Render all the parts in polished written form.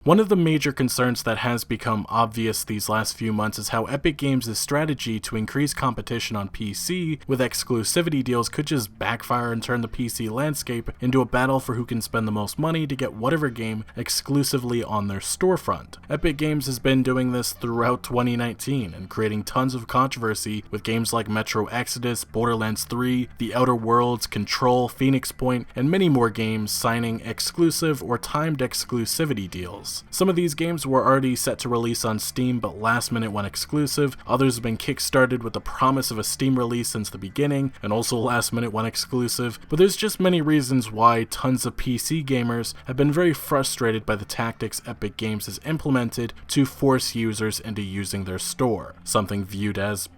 One of the major concerns that has become obvious these last few months is how Epic Games' strategy to increase competition on PC with exclusivity deals could just backfire and turn the PC landscape into a battle for who can spend the most money to get whatever game exclusively on their storefront. Epic Games has been doing this throughout 2019 and creating tons of controversy with games like Metro Exodus, Borderlands 3, The Outer Worlds, Control, Phoenix Point, and many more games signing exclusive or timed exclusivity deals. Some of these games were already set to release on Steam, but last minute went exclusive. Others have been kickstarted with the promise of a Steam release since the beginning, and also last minute went exclusive. But there's just many reasons why tons of PC gamers have been very frustrated by the tactics Epic Games has implemented to force users into using their store, something viewed as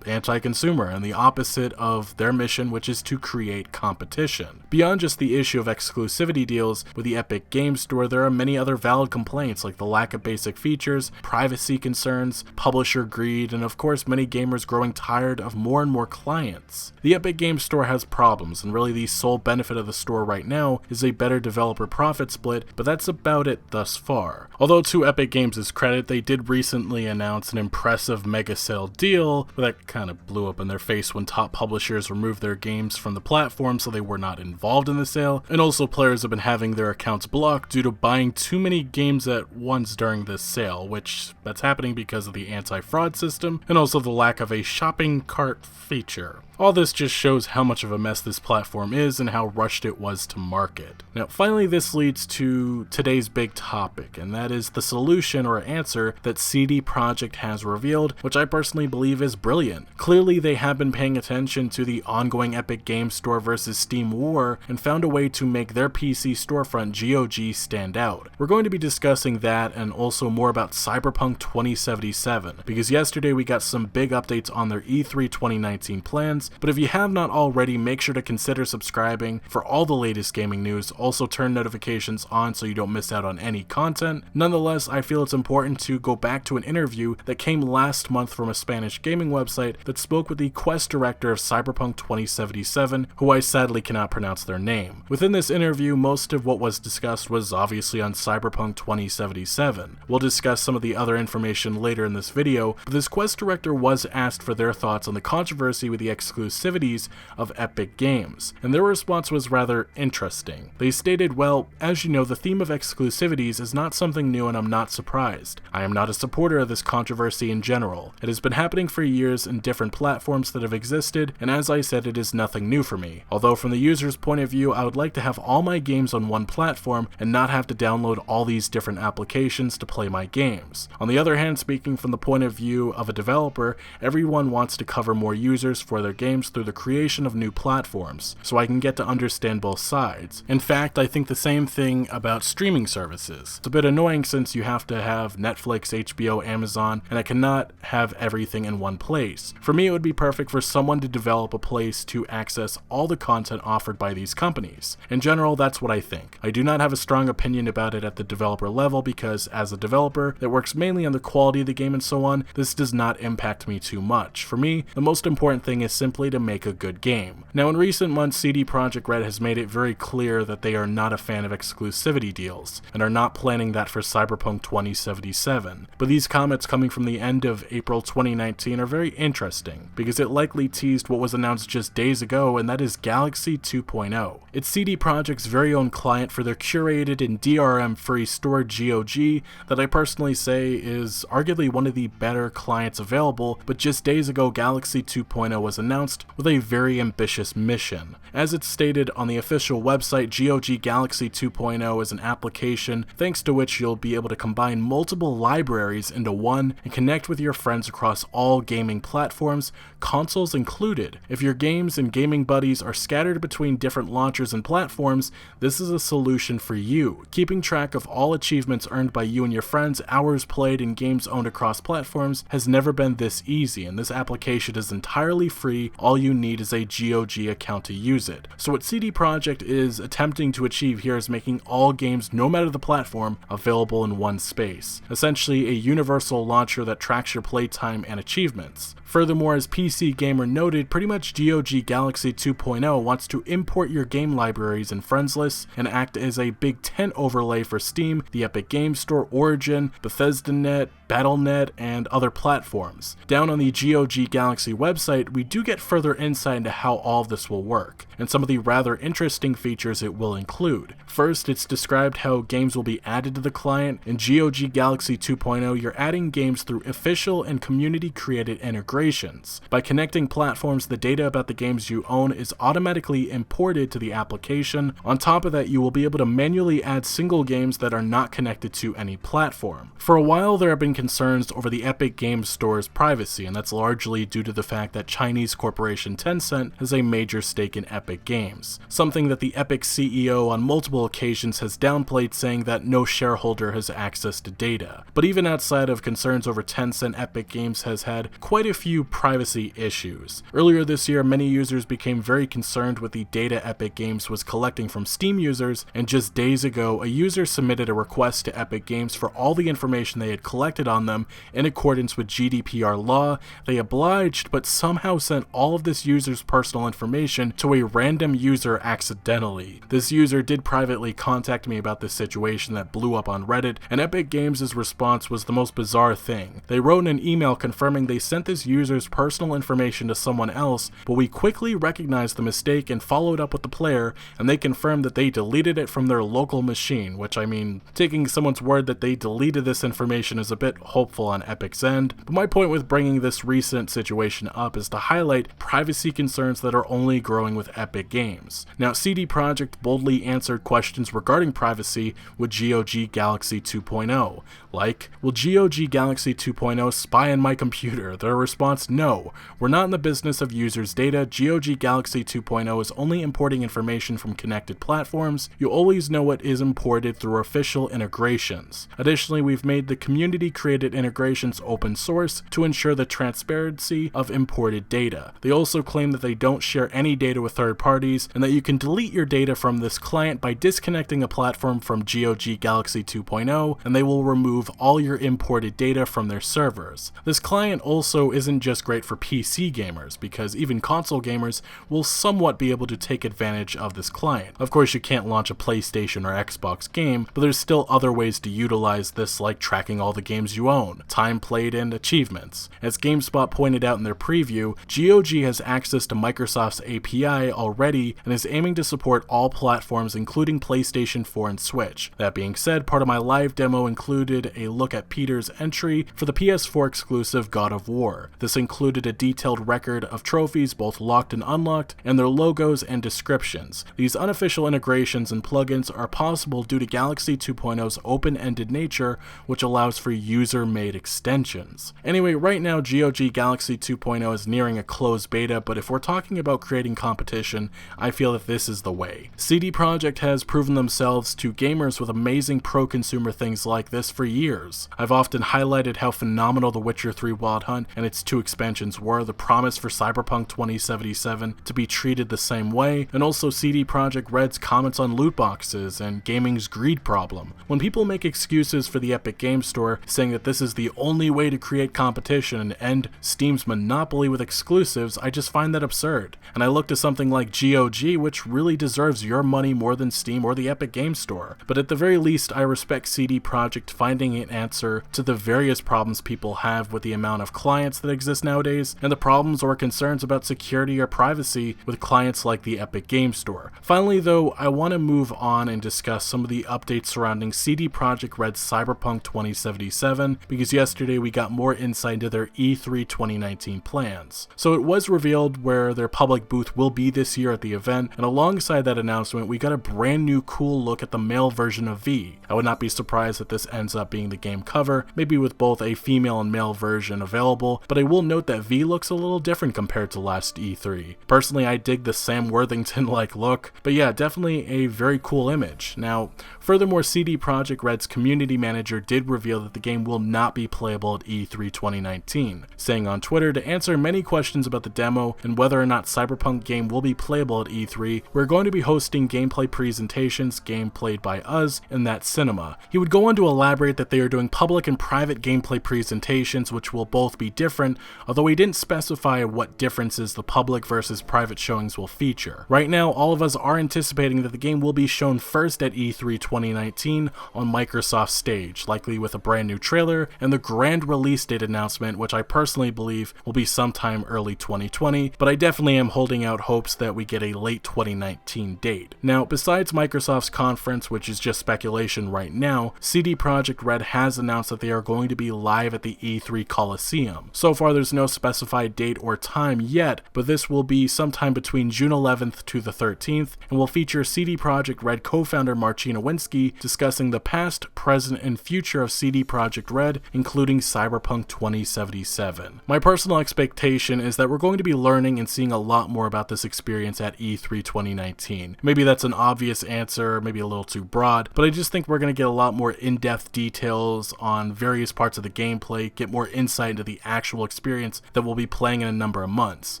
anti-consumer and the opposite of their mission, which is to create competition. Beyond just the issue of exclusivity deals with the Epic Games Store, there are many other valid complaints like the lack of basic features, privacy concerns, publisher greed, and of course many gamers growing tired of more and more clients. The Epic Games Store has problems, and really the sole benefit of the store right now is a better developer profit split, but that's about it thus far. Although to Epic Games' credit, they did recently announce an impressive mega sale deal that kind of blew up in their face when top publishers removed their games from the platform so they were not involved in the sale, and also players have been having their accounts blocked due to buying too many games at once during this sale, which that's happening because of the anti-fraud system and also the lack of a shopping cart feature. All this just shows how much of a mess this platform is and how rushed it was to market. Now, finally, this leads to today's big topic, and that is the solution or answer that CD Projekt has revealed, which I personally believe is brilliant. Clearly, they have been paying attention to the ongoing Epic Games Store versus Steam war and found a way to make their PC storefront GOG stand out. We're going to be discussing that and also more about Cyberpunk 2077, because yesterday we got some big updates on their E3 2019 plans. But if you have not already, make sure to consider subscribing for all the latest gaming news. Also turn notifications on so you don't miss out on any content. Nonetheless, I feel it's important to go back to an interview that came last month from a Spanish gaming website that spoke with the quest director of Cyberpunk 2077, who I sadly cannot pronounce their name. Within this interview, most of what was discussed was obviously on Cyberpunk 2077. We'll discuss some of the other information later in this video, but this quest director was asked for their thoughts on the controversy with the exclusivities of Epic Games, and their response was rather interesting. They stated, well, as you know, the theme of exclusivities is not something new and I'm not surprised. I am not a supporter of this controversy in general. It has been happening for years in different platforms that have existed, and as I said, it is nothing new for me. Although from the user's point of view, I would like to have all my games on one platform and not have to download all these different applications to play my games. On the other hand, speaking from the point of view of a developer, everyone wants to cover more users for their games through the creation of new platforms, so I can get to understand both sides. In fact, I think the same thing about streaming services. It's a bit annoying since you have to have Netflix, HBO, Amazon, and I cannot have everything in one place. For me, it would be perfect for someone to develop a place to access all the content offered by these companies. In general, that's what I think. I do not have a strong opinion about it at the developer level because as a developer that works mainly on the quality of the game and so on, this does not impact me too much. For me, the most important thing is simply to make a good game. Now, in recent months, CD Projekt RED has made it very clear that they are not a fan of exclusivity deals, and are not planning that for Cyberpunk 2077. But these comments coming from the end of April 2019 are very interesting, because it likely teased what was announced just days ago, and that is Galaxy 2.0. It's CD Projekt's very own client for their curated and DRM-free store GOG that I personally say is arguably one of the better clients available, but just days ago Galaxy 2.0 was announced with a very ambitious mission. As it's stated on the official website, GOG Galaxy 2.0 is an application thanks to which you'll be able to combine multiple libraries into one and connect with your friends across all gaming platforms, consoles included. If your games and gaming buddies are scattered between different launchers and platforms, this is a solution for you. Keeping track of all achievements earned by you and your friends, hours played, and games owned across platforms has never been this easy, and this application is entirely free. All you need is a GOG account to use it. So what CD Projekt is attempting to achieve here is making all games, no matter the platform, available in one space. Essentially a universal launcher that tracks your playtime and achievements. months. Furthermore, as PC Gamer noted, pretty much GOG Galaxy 2.0 wants to import your game libraries and friends lists and act as a big tent overlay for Steam, the Epic Games Store, Origin, BethesdaNet, Battle.net, and other platforms. Down on the GOG Galaxy website, we do get further insight into how all of this will work, and some of the rather interesting features it will include. First, it's described how games will be added to the client. In GOG Galaxy 2.0, you're adding games through official and community-created integrations. By connecting platforms, the data about the games you own is automatically imported to the application. On top of that, you will be able to manually add single games that are not connected to any platform. For a while, there have been concerns over the Epic Games Store's privacy, and that's largely due to the fact that Chinese corporation Tencent has a major stake in Epic Games, something that the Epic CEO on multiple occasions has downplayed, saying that no shareholder has access to data. But even outside of concerns over Tencent, Epic Games has had quite a few privacy issues. Earlier this year, many users became very concerned with the data Epic Games was collecting from Steam users, and just days ago, a user submitted a request to Epic Games for all the information they had collected on them in accordance with GDPR law. They obliged, but somehow sent all of this user's personal information to a random user accidentally. This user did privately contact me about this situation that blew up on Reddit, and Epic Games' response was the most bizarre thing. They wrote in an email confirming they sent this user's personal information to someone else, but we quickly recognized the mistake and followed up with the player, and they confirmed that they deleted it from their local machine, which, I mean, taking someone's word that they deleted this information is a bit hopeful on Epic's end. But my point with bringing this recent situation up is to highlight privacy concerns that are only growing with Epic Games. Now, CD Projekt boldly answered questions regarding privacy with GOG Galaxy 2.0, like, will GOG Galaxy 2.0 spy on my computer? Their response, no. We're not in the business of users' data. GOG Galaxy 2.0 is only importing information from connected platforms. You always know what is imported through official integrations. Additionally, we've made the community-created integrations open source to ensure the transparency of imported data. They also claim that they don't share any data with third parties, and that you can delete your data from this client by disconnecting a platform from GOG Galaxy 2.0, and they will remove all your imported data from their servers. This client also isn't just great for PC gamers, because even console gamers will somewhat be able to take advantage of this client. Of course, you can't launch a PlayStation or Xbox game, but there's still other ways to utilize this, like tracking all the games you own, time played, and achievements. As GameSpot pointed out in their preview, GOG has access to Microsoft's API already and is aiming to support all platforms, including PlayStation 4 and Switch. That being said, part of my live demo included a look at Peter's entry for the PS4 exclusive God of War. This included a detailed record of trophies, both locked and unlocked, and their logos and descriptions. These unofficial integrations and plugins are possible due to Galaxy 2.0's open-ended nature, which allows for user-made extensions. Anyway, right now GOG Galaxy 2.0 is nearing a closed beta, but if we're talking about creating competition, I feel that this is the way. CD Projekt has proven themselves to gamers with amazing pro-consumer things like this for years. I've often highlighted how phenomenal The Witcher 3 Wild Hunt and its 2 expansions were, the promise for Cyberpunk 2077 to be treated the same way, and also CD Projekt RED's comments on loot boxes and gaming's greed problem. When people make excuses for the Epic Games Store, saying that this is the only way to create competition and end Steam's monopoly with exclusives, I just find that absurd. And I look to something like GOG, which really deserves your money more than Steam or the Epic Games Store. But at the very least, I respect CD Projekt finding an answer to the various problems people have with the amount of clients that exist nowadays, and the problems or concerns about security or privacy with clients like the Epic Games Store. Finally though, I want to move on and discuss some of the updates surrounding CD Projekt RED's Cyberpunk 2077, because yesterday we got more insight into their E3 2019 plans. So it was revealed where their public booth will be this year at the event, and alongside that announcement we got a brand new cool look at the male version of V. I would not be surprised if this ends up being the game cover, maybe with both a female and male version available, but I will note that V looks a little different compared to last E3. Personally, I dig the Sam Worthington-like look, but yeah, definitely a very cool image. Now, furthermore, CD Projekt RED's community manager did reveal that the game will not be playable at E3 2019, saying on Twitter, to answer many questions about the demo and whether or not Cyberpunk game will be playable at E3, we're going to be hosting gameplay presentations, game played by us, in that cinema. He would go on to elaborate that they are doing public and private gameplay presentations, which will both be different, although he didn't specify what differences the public versus private showings will feature. Right now, all of us are anticipating that the game will be shown first at E3 2019 on Microsoft's stage, likely with a brand new trailer and the grand release date announcement, which I personally believe will be sometime early 2020, but I definitely am holding out hopes that we get a late 2019 date. Now, besides Microsoft's conference, which is just speculation right now, CD Projekt RED has announced that they are going to be live at the E3 Coliseum. So far, there's no specified date or time yet, but this will be sometime between June 11th to the 13th, and will feature CD Projekt RED co-founder Marcin Nowinski discussing the past, present, and future of CD Projekt RED, including Cyberpunk 2077. My personal expectation is that we're going to be learning and seeing a lot more about this experience at E3 2019. Maybe that's an obvious answer, maybe a little too broad, but I just think we're going to get a lot more in-depth details on various parts of the gameplay, get more insight into the actual experience that we'll be playing in a number of months.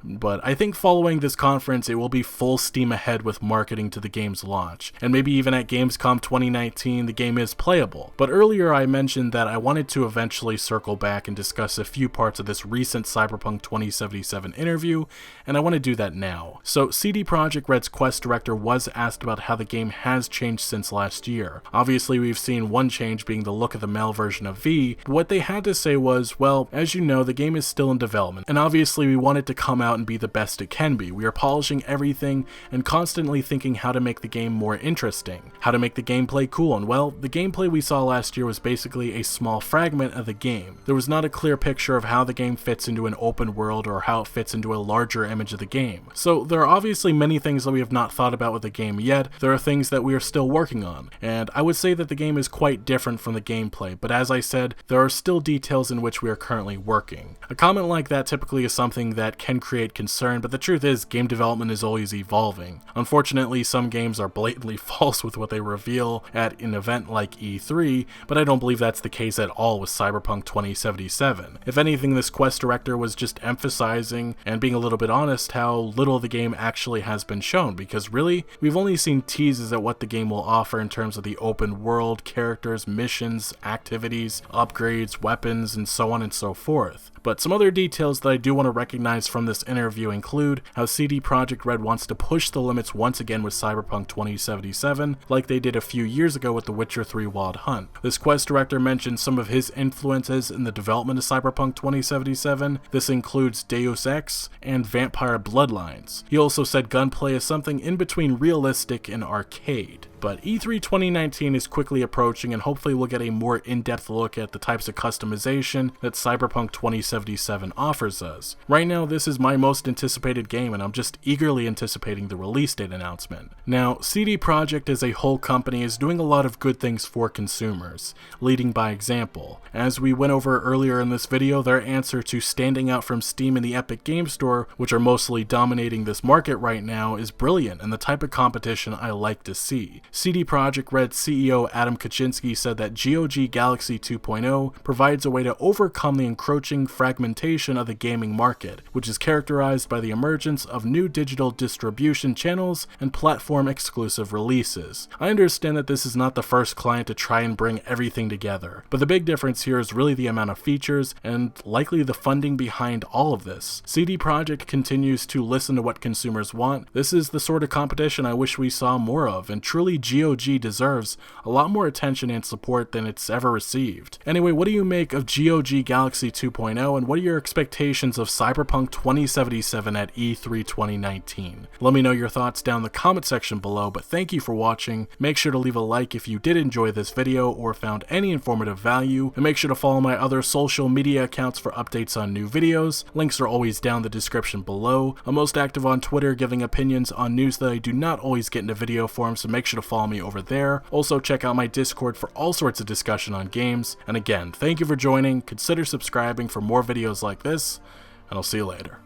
But I think following this conference, it will be full steam ahead with marketing to the game's launch, and maybe even at Gamescom 2019 the game is playable. But earlier I mentioned that I wanted to eventually circle back and discuss a few parts of this recent Cyberpunk 2077 interview, and I want to do that now. So CD Projekt RED's Quest director was asked about how the game has changed since last year. Obviously we've seen one change being the look of the male version of V, but what they had to say was, well, as you know, the game is still in development, and obviously we want it to come out and be the best it can be. We are polishing everything and constantly thinking how to make the game more interesting, how to make the gameplay cool, and well, the gameplay we saw last year was basically a small fragment of the game. There was not a clear picture of how the game fits into an open world or how it fits into a larger image of the game. So there are obviously many things that we have not thought about with the game yet. There are things that we are still working on, and I would say that the game is quite different from the gameplay, but as I said, there are still details in which we are currently working. A comment like that typically is something that can create concern, but the truth is game development is always evolving. Unfortunately, some games are blatantly false with what they reveal at an event like E3, but I don't believe that's the case at all with Cyberpunk 2077. If anything, this Quest director was just emphasizing and being a little bit honest how little the game actually has been shown, because really, we've only seen teases at what the game will offer in terms of the open world, characters, missions, activities, upgrades, weapons, and so on and so forth. But some other details that I do want to recognize from this interview include how CD Projekt RED wants to push the limits once again with Cyberpunk 2077, like they did a few years ago with The Witcher 3 Wild Hunt. This Quest director mentioned some of his influences in the development of Cyberpunk 2077. This includes Deus Ex and Vampire Bloodlines. He also said gunplay is something in between realistic and arcade. But E3 2019 is quickly approaching, and hopefully we'll get a more in-depth look at the types of customization that Cyberpunk 2077 offers us. Right now, this is my most anticipated game, and I'm just eagerly anticipating the release date announcement. Now, CD Projekt as a whole company is doing a lot of good things for consumers, leading by example. As we went over earlier in this video, their answer to standing out from Steam and the Epic Game Store, which are mostly dominating this market right now, is brilliant and the type of competition I like to see. CD Projekt RED CEO Adam Kaczynski said that GOG Galaxy 2.0 provides a way to overcome the encroaching fragmentation of the gaming market, which is characterized by the emergence of new digital distribution channels and platform-exclusive releases. I understand that this is not the first client to try and bring everything together, but the big difference here is really the amount of features and likely the funding behind all of this. CD Projekt continues to listen to what consumers want. This is the sort of competition I wish we saw more of, and truly GOG deserves a lot more attention and support than it's ever received. Anyway, what do you make of GOG Galaxy 2.0, and what are your expectations of Cyberpunk 2077 at E3 2019? Let me know your thoughts down in the comment section below, but thank you for watching. Make sure to leave a like if you did enjoy this video or found any informative value, and make sure to follow my other social media accounts for updates on new videos. Links are always down in the description below. I'm most active on Twitter, giving opinions on news that I do not always get into video form, so make sure to follow me over there. Also check out my Discord for all sorts of discussion on games. And again, thank you for joining, consider subscribing for more videos like this, and I'll see you later.